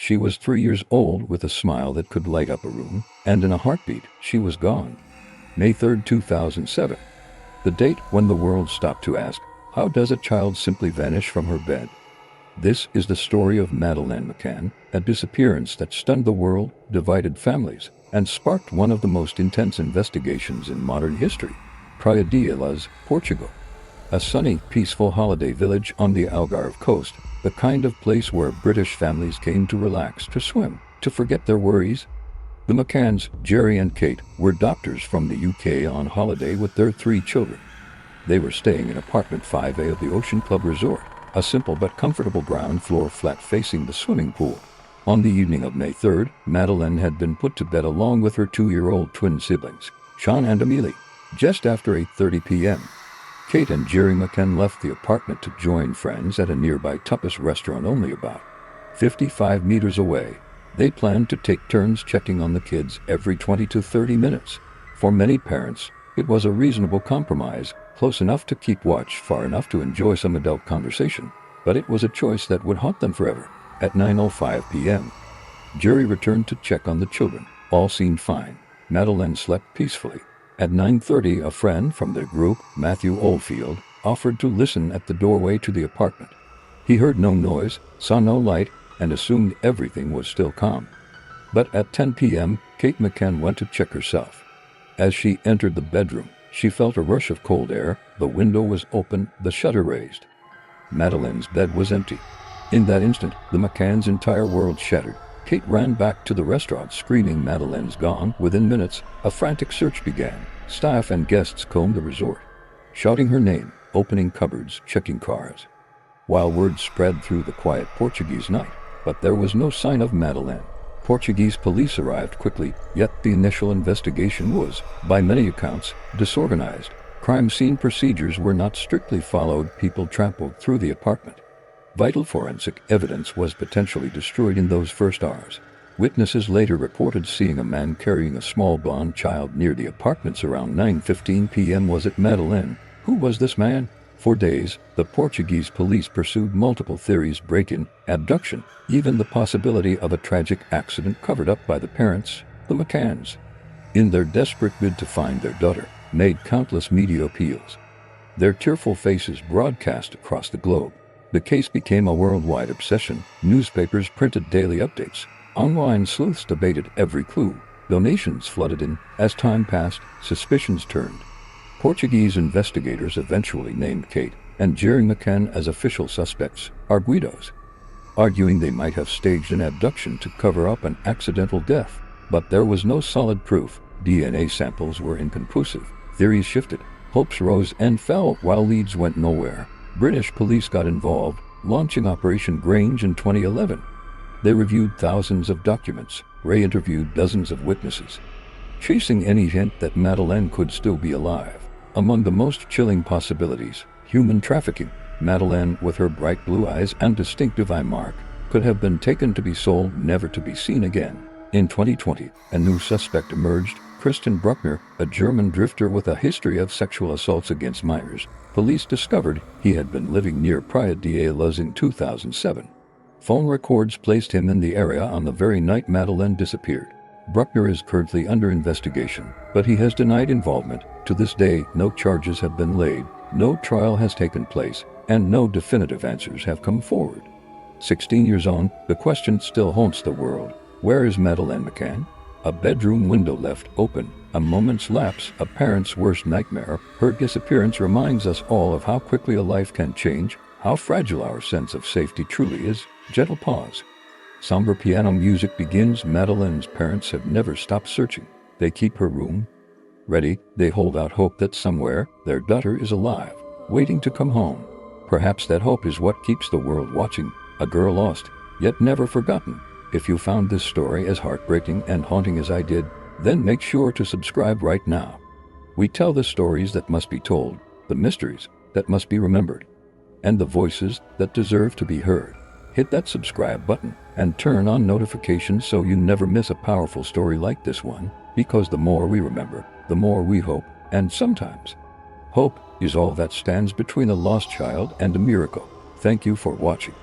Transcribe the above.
She was 3 years old with a smile that could light up a room, and in a heartbeat, she was gone. May 3, 2007. The date when the world stopped to ask, how does a child simply vanish from her bed? This is the story of Madeleine McCann, a disappearance that stunned the world, divided families, and sparked one of the most intense investigations in modern history. Praia de Ilhas, Portugal. A sunny, peaceful holiday village on the Algarve coast, the kind of place where British families came to relax, to swim, to forget their worries. The McCanns, Jerry and Kate, were doctors from the UK on holiday with their 3 children. They were staying in apartment 5A of the Ocean Club Resort, a simple but comfortable ground floor flat facing the swimming pool. On the evening of May 3rd, Madeleine had been put to bed along with her 2-year-old twin siblings, Sean and Amelie, just after 8:30 p.m. Kate and Jerry McCann left the apartment to join friends at a nearby tapas restaurant only about 55 meters away. They planned to take turns checking on the kids every 20 to 30 minutes. For many parents, it was a reasonable compromise, close enough to keep watch, far enough to enjoy some adult conversation. But it was a choice that would haunt them forever. At 9:05 p.m., Jerry returned to check on the children. All seemed fine. Madeleine slept peacefully. At 9:30, a friend from their group, Matthew Oldfield, offered to listen at the doorway to the apartment. He heard no noise, saw no light, and assumed everything was still calm. But at 10 p.m., Kate McCann went to check herself. As she entered the bedroom, she felt a rush of cold air. The window was open, the shutter raised. Madeleine's bed was empty. In that instant, the McCanns' entire world shattered. Kate ran back to the restaurant screaming, "Madeleine's gone." Within minutes, a frantic search began. Staff and guests combed the resort, shouting her name, opening cupboards, checking cars, while word spread through the quiet Portuguese night. But there was no sign of Madeleine. Portuguese police arrived quickly, yet the initial investigation was, by many accounts, disorganized. Crime scene procedures were not strictly followed. People trampled through the apartment. Vital forensic evidence was potentially destroyed in those first hours. Witnesses later reported seeing a man carrying a small blonde child near the apartments around 9:15 p.m. Was it Madeleine? Who was this man? For days, the Portuguese police pursued multiple theories: break-in, abduction, even the possibility of a tragic accident covered up by the parents, the McCanns. In their desperate bid to find their daughter, made countless media appeals. Their tearful faces broadcast across the globe. The case became a worldwide obsession. Newspapers printed daily updates. Online sleuths debated every clue. Donations flooded in. As time passed, suspicions turned. Portuguese investigators eventually named Kate and Jerry McCann as official suspects, arguidos, arguing they might have staged an abduction to cover up an accidental death. But there was no solid proof. DNA samples were inconclusive. Theories shifted. Hopes rose and fell while leads went nowhere. British police got involved, launching Operation Grange in 2011. They reviewed thousands of documents, re-interviewed dozens of witnesses, chasing any hint that Madeleine could still be alive. Among the most chilling possibilities, human trafficking. Madeleine, with her bright blue eyes and distinctive eye mark, could have been taken to be sold, never to be seen again. In 2020, a new suspect emerged, Christian Bruckner, a German drifter with a history of sexual assaults against minors. Police discovered he had been living near Praia de Ilhas in 2007. Phone records placed him in the area on the very night Madeleine disappeared. Bruckner is currently under investigation, but he has denied involvement. To this day, no charges have been laid, no trial has taken place, and no definitive answers have come forward. 16 years on, the question still haunts the world. Where is Madeleine McCann? A bedroom window left open, a moment's lapse, a parent's worst nightmare. Her disappearance reminds us all of how quickly a life can change, how fragile our sense of safety truly is. Gentle pause. Somber piano music begins. Madeleine's parents have never stopped searching. They keep her room ready. They hold out hope that somewhere their daughter is alive, waiting to come home. Perhaps that hope is what keeps the world watching. A girl lost, yet never forgotten. If you found this story as heartbreaking and haunting as I did, then make sure to subscribe right now. We tell the stories that must be told, the mysteries that must be remembered, and the voices that deserve to be heard. Hit that subscribe button and turn on notifications so you never miss a powerful story like this one, because the more we remember, the more we hope, and sometimes hope is all that stands between a lost child and a miracle. Thank you for watching.